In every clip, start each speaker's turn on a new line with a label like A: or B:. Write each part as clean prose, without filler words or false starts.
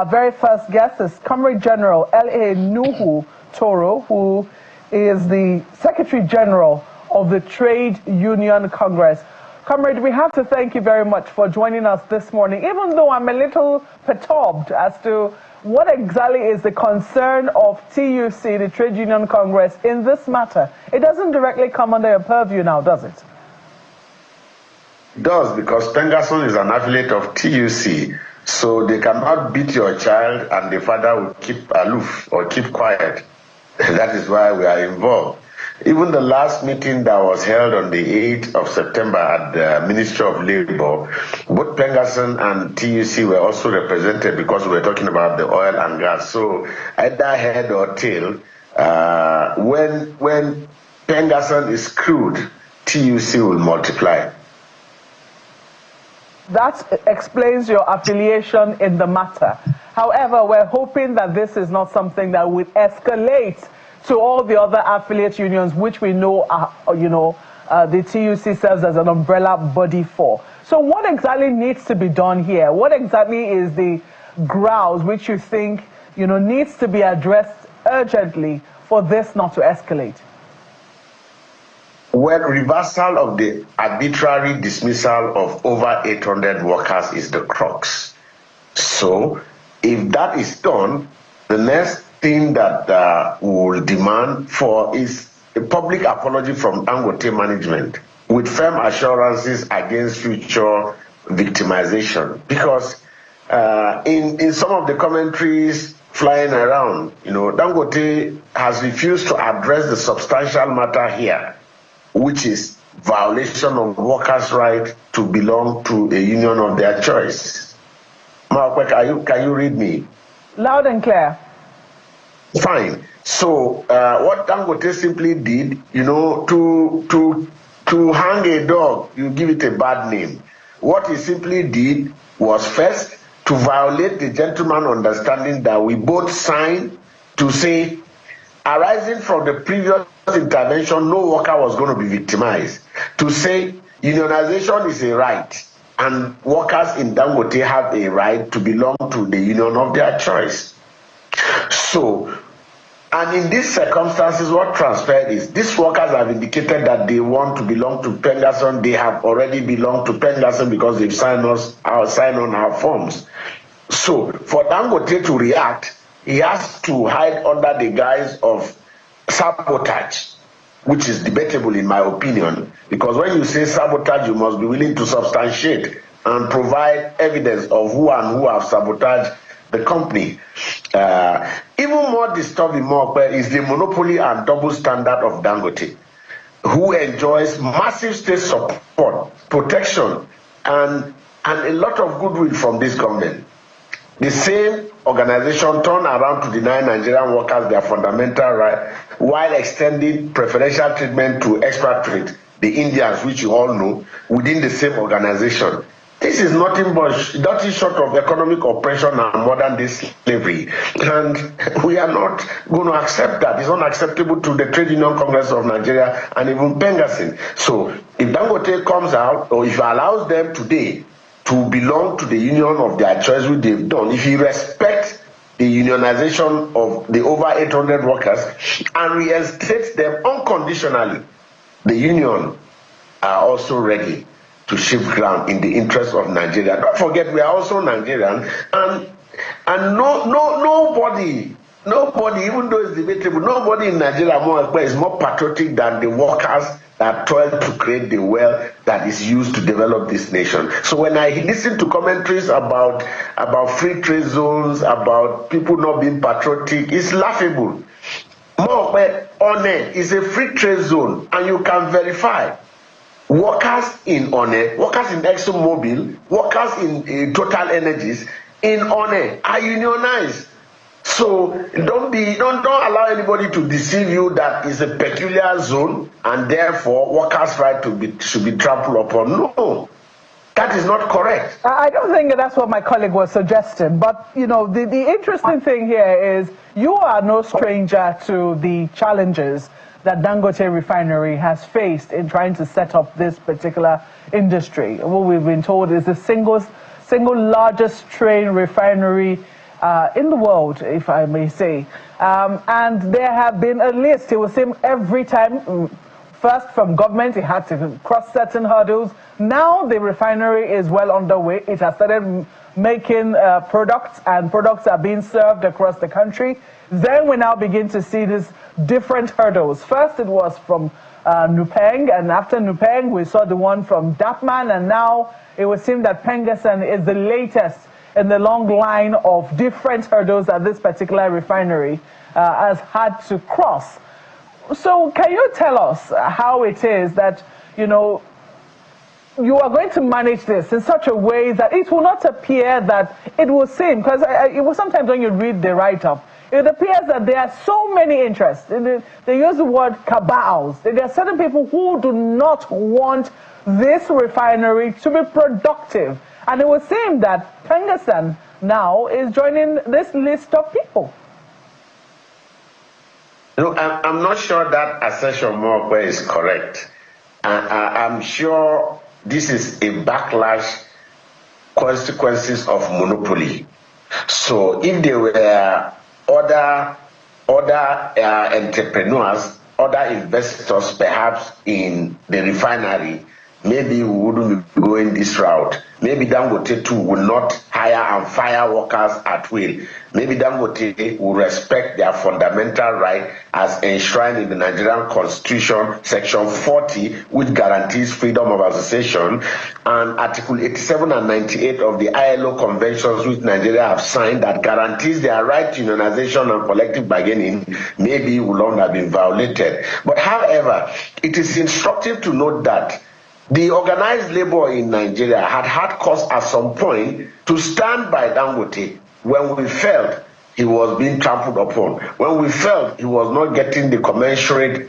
A: our very first guest is Comrade General L.A. Nuhu Toro, who is the Secretary General of the Trade Union Congress. Comrade, we have to thank you very much for joining us this morning, even though I'm a little perturbed as to what exactly is the concern of TUC, the Trade Union Congress, in this matter. It doesn't directly come under your purview now, does it?
B: It does, because Pengasson is an affiliate of TUC, so they cannot beat your child and the father will keep aloof or keep quiet. That is why we are involved. Even the last meeting that was held on the 8th of September at the Ministry of Labour, both Pengasson and TUC were also represented because we were talking about the oil and gas. So either head or tail, when Pengasson is screwed, TUC will multiply.
A: That explains your affiliation in the matter. However, we're hoping that this is not something that would escalate to all the other affiliate unions, which we know are, the TUC serves as an umbrella body for. So what exactly needs to be done here? What exactly is the grouse which you think, needs to be addressed urgently for this not to escalate?
B: Well, reversal of the arbitrary dismissal of over 800 workers is the crux. So, if that is done, the next thing that we will demand for is a public apology from Dangote management with firm assurances against future victimization. Because in some of the commentaries flying around, Dangote has refused to address the substantial matter here, which is violation of workers' right to belong to a union of their choice. Mark, can you read me?
A: Loud and clear.
B: Fine. So what Dangote simply did, to hang a dog, you give it a bad name. What he simply did was first to violate the gentleman understanding that we both signed to say, arising from the previous intervention, no worker was going to be victimized. To say unionization is a right, and workers in Dangote have a right to belong to the union of their choice. So, and in these circumstances, what transpired is these workers have indicated that they want to belong to Pengasson. They have already belonged to Pengasson because they've signed on our forms. So, for Dangote to react, he has to hide under the guise of sabotage, which is debatable in my opinion, because when you say sabotage, you must be willing to substantiate and provide evidence of who and who have sabotaged the company. Even more disturbing is the monopoly and double standard of Dangote, who enjoys massive state support, protection, and a lot of goodwill from this government. The same organization turned around to deny Nigerian workers their fundamental right while extending preferential treatment to expatriates, the Indians, which you all know, within the same organization. This is nothing short of economic oppression and modern-day slavery, and we are not going to accept that. It's unacceptable to the Trade Union Congress of Nigeria and even Pengasson. So if Dangote comes out, or if he allows them today to belong to the union of their choice, which they've done, if he respects the unionization of the over 800 workers and reinstates them unconditionally, the union are also ready to shift ground in the interest of Nigeria. Don't forget, we are also Nigerian, and nobody, even though it's debatable, nobody in Nigeria is more patriotic than the workers that toil to create the wealth that is used to develop this nation. So when I listen to commentaries about free trade zones, about people not being patriotic, it's laughable. One is a free trade zone, and you can verify. Workers in One, workers in ExxonMobil, workers in Total Energies in One are unionized. So don't allow anybody to deceive you that it's a peculiar zone and therefore workers' right should be trampled upon. No, that is not correct.
A: I don't think that's what my colleague was suggesting. But the interesting thing here is you are no stranger to the challenges that Dangote Refinery has faced in trying to set up this particular industry. What we've been told is the single largest train refinery in the world, if I may say. And there have been a list. It was same every time. First, from government, it had to cross certain hurdles. Now the refinery is well underway. It has started making products, and products are being served across the country. Then we now begin to see these different hurdles. First, it was from Nupeng, and after Nupeng, we saw the one from Dapman, and now it would seem that Pengassan is the latest in the long line of different hurdles that this particular refinery has had to cross. So can you tell us how it is that, you know, you are going to manage this in such a way that it will not appear that it will seem, because it was sometimes when you read the write-up, it appears that there are so many interests. They use the word cabals. There are certain people who do not want this refinery to be productive. And it would seem that Pengassan now is joining this list of people.
B: No, I'm not sure that assertion Mokwe is correct. I'm sure this is a backlash consequences of monopoly. So if there were other entrepreneurs, other investors perhaps in the refinery, maybe we wouldn't be going this route. Maybe Dangote too will not hire and fire workers at will. Maybe Dangote will respect their fundamental right as enshrined in the Nigerian Constitution, Section 40, which guarantees freedom of association, and Article 87 and 98 of the ILO conventions which Nigeria have signed that guarantees their right to unionization and collective bargaining, maybe will not have been violated. But however, it is instructive to note that the organized labor in Nigeria had cause at some point to stand by Dangote when we felt he was being trampled upon, when we felt he was not getting the commensurate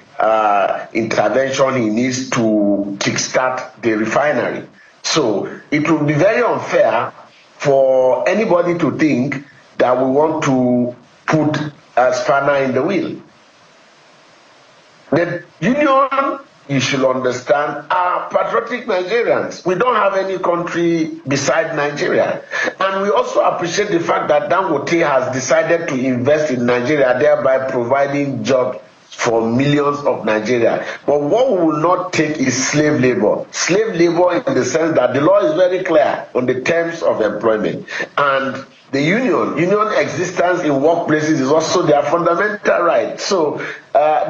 B: intervention he needs to kickstart the refinery. So it would be very unfair for anybody to think that we want to put a spanner in the wheel. The union, you should understand, are patriotic Nigerians. We don't have any country beside Nigeria. And we also appreciate the fact that Dangote has decided to invest in Nigeria, thereby providing jobs for millions of Nigeria. But what we will not take is slave labor. Slave labor in the sense that the law is very clear on the terms of employment. And the union existence in workplaces is also their fundamental right. So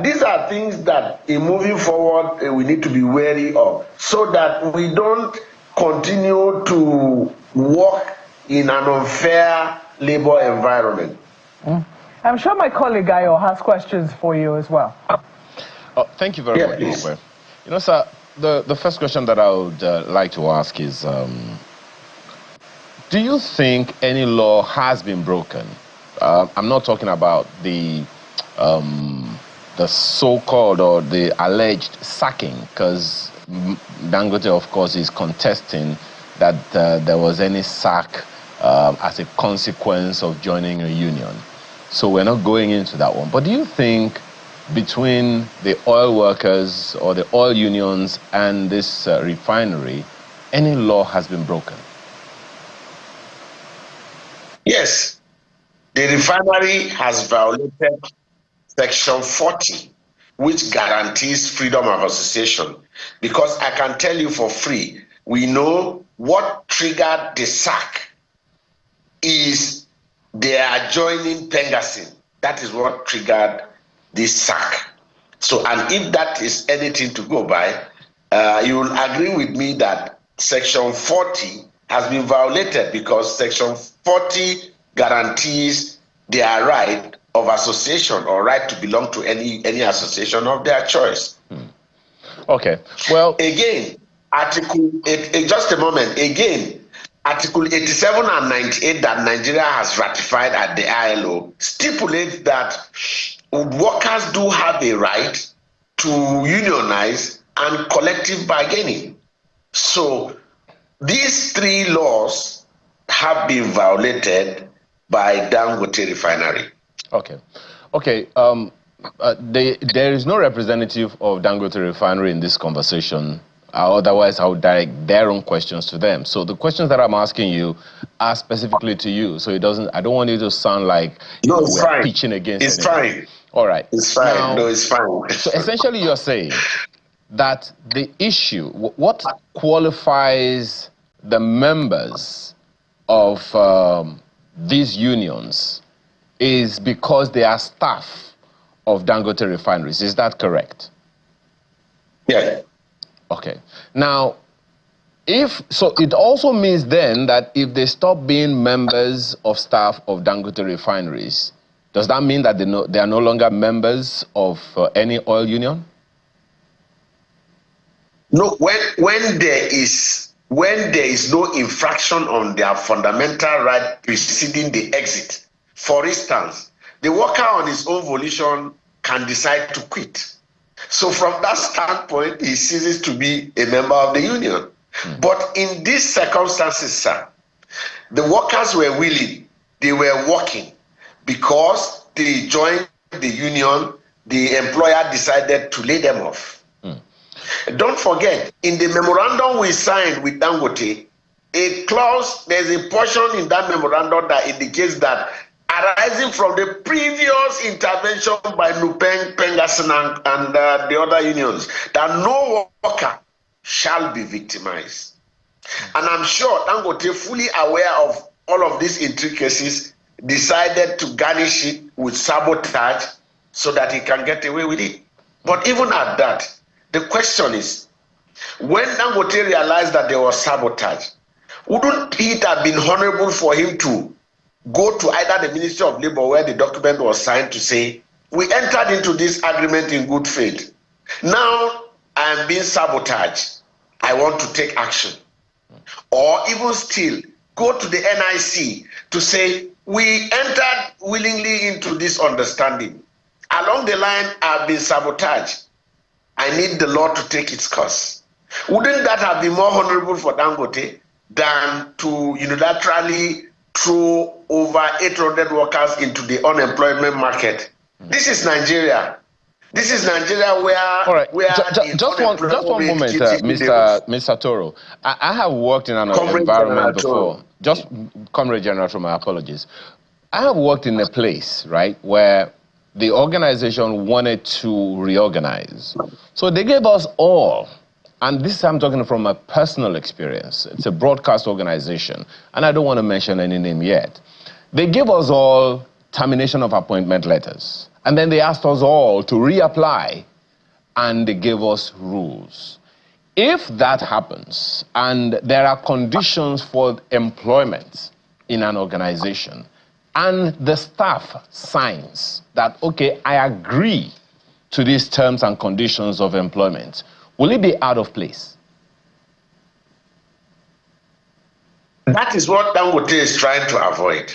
B: these are things that in moving forward we need to be wary of, so that we don't continue to work in an unfair labor environment.
A: I'm sure my colleague Ayo has questions for you as well.
C: Thank you very much.
B: Please.
C: You know, sir, the first question that I would like to ask is, do you think any law has been broken? I'm not talking about the so-called or the alleged sacking, because Dangote, of course, is contesting that there was any sack as a consequence of joining a union. So we're not going into that one. But do you think between the oil workers or the oil unions and this refinery, any law has been broken?
B: Yes, the refinery has violated Section 40, which guarantees freedom of association. Because I can tell you for free, we know what triggered the sack is their joining Pengassan. That is what triggered this sack. So, and if that is anything to go by, you will agree with me that Section 40 has been violated, because Section 40 guarantees their right of association or right to belong to any association of their choice.
C: Okay, well...
B: Again, just a moment, again, Article 87 and 98 that Nigeria has ratified at the ILO stipulates that workers do have a right to unionize and collective bargaining. So these three laws have been violated by Dangote Refinery.
C: Okay. There is no representative of Dangote Refinery in this conversation. Otherwise, I would direct their own questions to them. So the questions that I'm asking you are specifically to you. So it doesn't. I don't want you to sound like we're pitching against
B: it's
C: anybody.
B: Fine.
C: All right.
B: It's fine.
C: Now,
B: no, it's fine.
C: So essentially, you're saying that the issue, what qualifies the members of these unions, is because they are staff of Dangote refineries. Is that correct?
B: Yeah.
C: Okay. Now, so it also means then that if they stop being members of staff of Dangote refineries, does that mean that they are no longer members of any oil union?
B: No. When there is no infraction on their fundamental right preceding the exit, for instance, the worker on his own volition can decide to quit. So from that standpoint, he ceases to be a member of the union. But in these circumstances, sir, the workers were willing, they were working because they joined the union, the employer decided to lay them off. Don't forget, in the memorandum we signed with Dangote, there's a portion in that memorandum that indicates that arising from the previous intervention by Nupeng, Pengasen, and the other unions, that no worker shall be victimized. And I'm sure Dangote, fully aware of all of these intricacies, decided to garnish it with sabotage so that he can get away with it. But even at that, the question is, when Dangote realized that there was sabotage, wouldn't it have been honorable for him to go to either the Ministry of Labour, where the document was signed, to say, we entered into this agreement in good faith. Now I am being sabotaged. I want to take action. Or even still, go to the NIC to say, we entered willingly into this understanding. Along the line, I've been sabotaged. I need the law to take its course. Wouldn't that have been more honorable for Dangote than to unilaterally throw over 800 workers into the unemployment market? This is Nigeria. This is Nigeria where... All right.
C: Just one moment, Mr. Toro. I have worked in an environment before. Just, Comrade General, from my apologies. I have worked in a place, right, where the organization wanted to reorganize. So they gave us all, and this I'm talking from a personal experience. It's a broadcast organization, and I don't want to mention any name yet. They gave us all termination of appointment letters. And then they asked us all to reapply, and they gave us rules. If that happens, and there are conditions for employment in an organization, and the staff signs that, okay, I agree to these terms and conditions of employment, will it be out of place?
B: That is what Dangote is trying to avoid.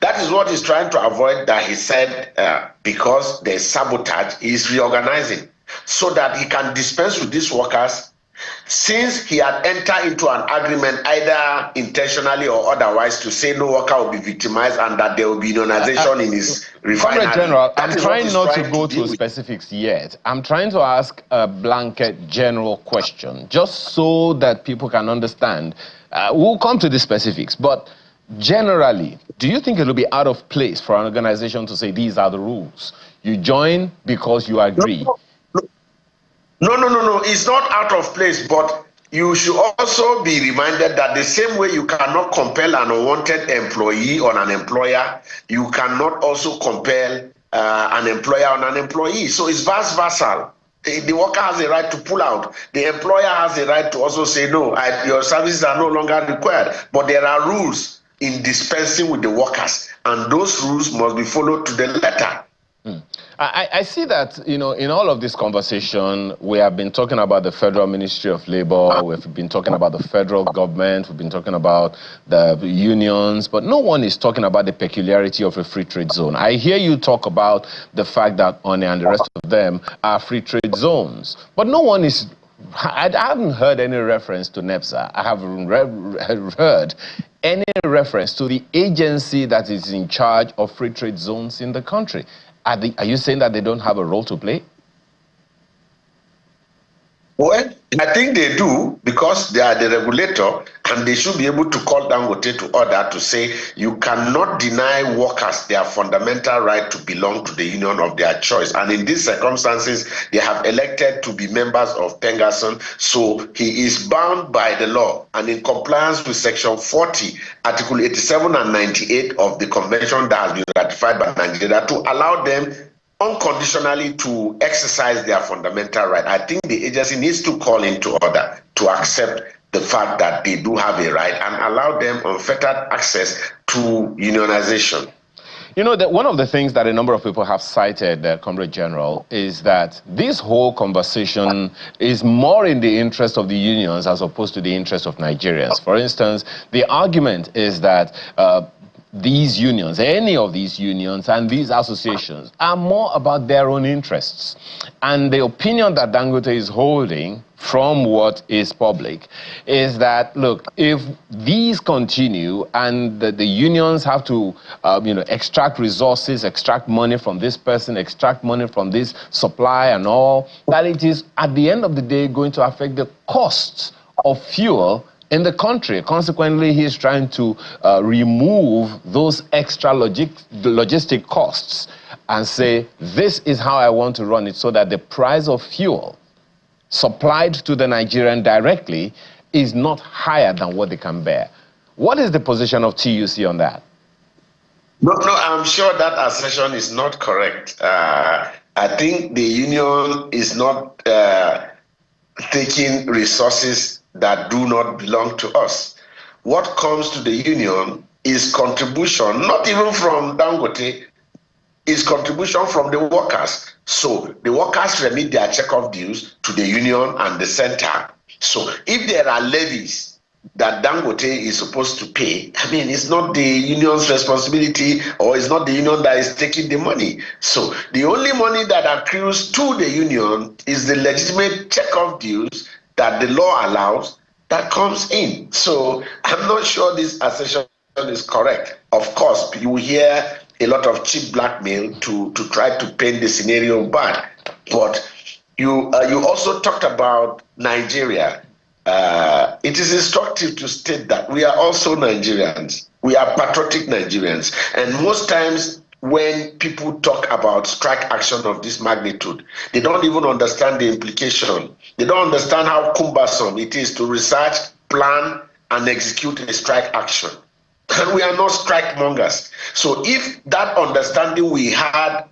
B: That is what he's trying to avoid, that he said because there's sabotage, he's reorganizing so that he can dispense with these workers, since he had entered into an agreement either intentionally or otherwise to say no worker will be victimized and that there will be unionization in his refinery.
C: Comrade General, I'm trying not to go to specifics yet. I'm trying to ask a blanket general question, just so that people can understand. We'll come to the specifics, but generally, do you think it will be out of place for an organization to say these are the rules? You join because you agree.
B: No. It's not out of place, but you should also be reminded that the same way you cannot compel an unwanted employee on an employer, you cannot also compel an employer on an employee. So it's vice versa. The worker has a right to pull out. The employer has a right to also say, no, your services are no longer required. But there are rules in dispensing with the workers, and those rules must be followed to the letter.
C: I see that, in all of this conversation, we have been talking about the Federal Ministry of Labor, we've been talking about the federal government, we've been talking about the unions, but no one is talking about the peculiarity of a free trade zone. I hear you talk about the fact that ONE and the rest of them are free trade zones, but no one is... I haven't heard any reference to NEPSA. I haven't heard any reference to the agency that is in charge of free trade zones in the country. Are you saying that they don't have a role to play?
B: Well, I think they do because they are the regulator and they should be able to call Dangote to order to say you cannot deny workers their fundamental right to belong to the union of their choice. And in these circumstances, they have elected to be members of Pengason, so he is bound by the law and in compliance with Section 40, Article 87 and 98 of the convention that has been ratified by Nigeria to allow them unconditionally to exercise their fundamental right. I think the agency needs to call into order to accept the fact that they do have a right and allow them unfettered access to unionization.
C: You know, that one of the things that a number of people have cited, Comrade General, is that this whole conversation is more in the interest of the unions as opposed to the interest of Nigerians. For instance, the argument is that these unions, any of these unions and these associations are more about their own interests. And the opinion that Dangote is holding from what is public is that, look, if these continue and the unions have to, extract resources, extract money from this person, extract money from this supply and all, that it is at the end of the day going to affect the costs of fuel in the country. Consequently, he is trying to remove those extra logistic costs and say, this is how I want to run it so that the price of fuel supplied to the Nigerian directly is not higher than what they can bear. What is the position of TUC on that?
B: No, I'm sure that assertion is not correct. I think the union is not taking resources that do not belong to us. What comes to the union is contribution, not even from Dangote, is contribution from the workers. So the workers remit their check-off dues to the union and the center. So if there are levies that Dangote is supposed to pay, I mean, it's not the union's responsibility, or it's not the union that is taking the money. So the only money that accrues to the union is the legitimate check-off dues that the law allows that comes in. So I'm not sure this assertion is correct. Of course, you will hear a lot of cheap blackmail to try to paint the scenario bad. But you also talked about Nigeria. It is instructive to state that we are also Nigerians. We are patriotic Nigerians. And most times when people talk about strike action of this magnitude, they don't even understand the implication. They don't understand how cumbersome it is to research, plan, and execute a strike action. And we are not strike mongers. So if that understanding we had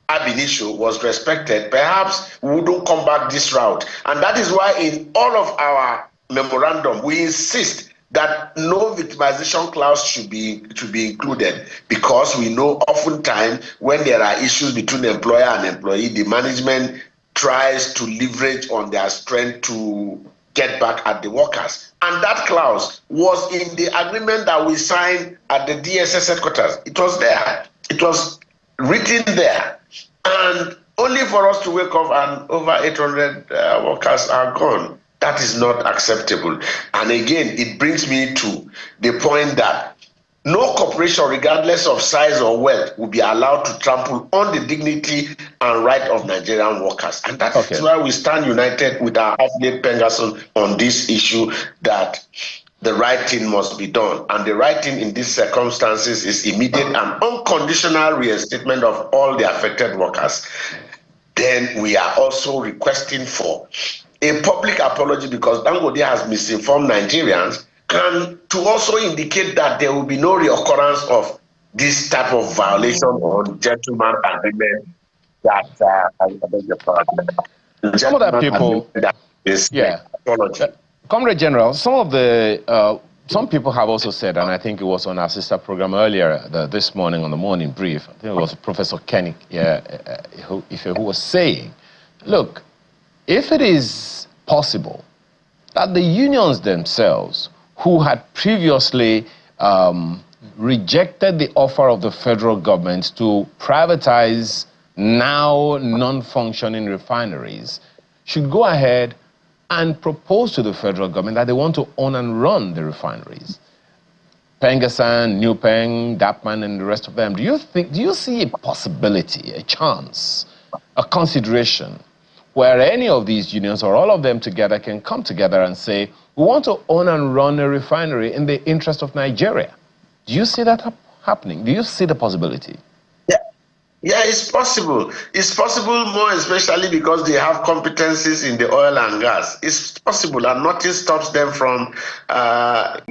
B: ab initio was respected, perhaps we wouldn't come back this route. And that is why in all of our memorandum, we insist that no victimization clause should be included, because we know oftentimes when there are issues between employer and employee, the management tries to leverage on their strength to get back at the workers. And that clause was in the agreement that we signed at the DSS headquarters. It was there. It was written there. And only for us to wake up and over 800 workers are gone. That is not acceptable. And again, it brings me to the point that no corporation, regardless of size or wealth, will be allowed to trample on the dignity and right of Nigerian workers. And that is why we stand united with our affiliate Pengason on this issue, that the right thing must be done. And the right thing in these circumstances is immediate and unconditional reinstatement of all the affected workers. Then we are also requesting for a public apology, because Dangote has misinformed Nigerians, and to also indicate that there will be no reoccurrence of this type of violation or gentleman agreement that
C: some of that people,
B: apology.
C: Comrade General, some people have also said, and I think it was on our sister program earlier this morning on the morning brief, I think it was Professor Kenny who was saying, look, if it is possible that the unions themselves, who had previously rejected the offer of the federal government to privatize now non-functioning refineries, should go ahead and propose to the federal government that they want to own and run the refineries. Pengasan, Newpeng, Dapman, and the rest of them. Do you see a possibility, a chance, a consideration where any of these unions or all of them together can come together and say, we want to own and run a refinery in the interest of Nigeria. Do you see that happening? Do you see the possibility?
B: Yeah, it's possible. It's possible more especially because they have competencies in the oil and gas. It's possible, and nothing stops them from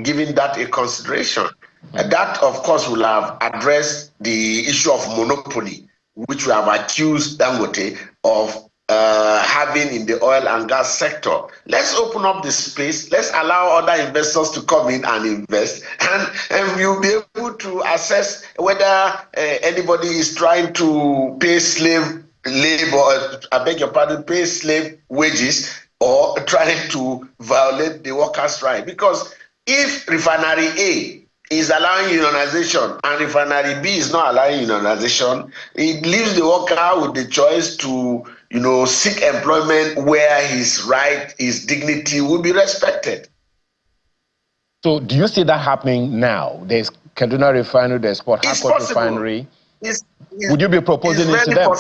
B: giving that a consideration. That, of course, will have addressed the issue of monopoly, which we have accused Dangote of having in the oil and gas sector. Let's open up the space. Let's allow other investors to come in and invest, and you'll be able to assess whether anybody is trying to pay slave labor, I beg your pardon, pay slave wages, or trying to violate the workers' right. Because if Refinery A is allowing unionization and Refinery B is not allowing unionization, it leaves the worker with the choice to, seek employment where his right, his dignity will be respected.
C: So do you see that happening now? There's Kaduna Refinery, there's Port Harcourt Refinery. Would you be proposing it to them?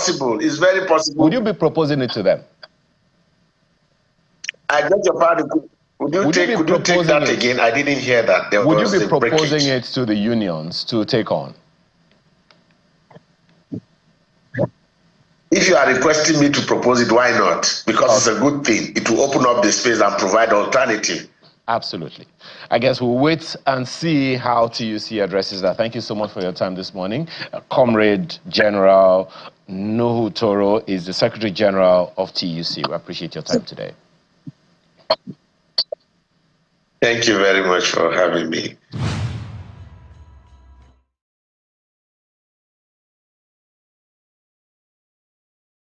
B: It's very possible.
C: Would you be proposing it to them?
B: I beg your pardon. Could you take that again? I didn't hear that.
C: Would you be proposing it to the unions to take on?
B: If you are requesting me to propose it, why not? Because it's a good thing. It will open up the space and provide alternative.
C: Absolutely. I guess we'll wait and see how TUC addresses that. Thank you so much for your time this morning. Comrade General Nuhu Toro is the Secretary General of TUC. We appreciate your time today.
B: Thank you very much for having me.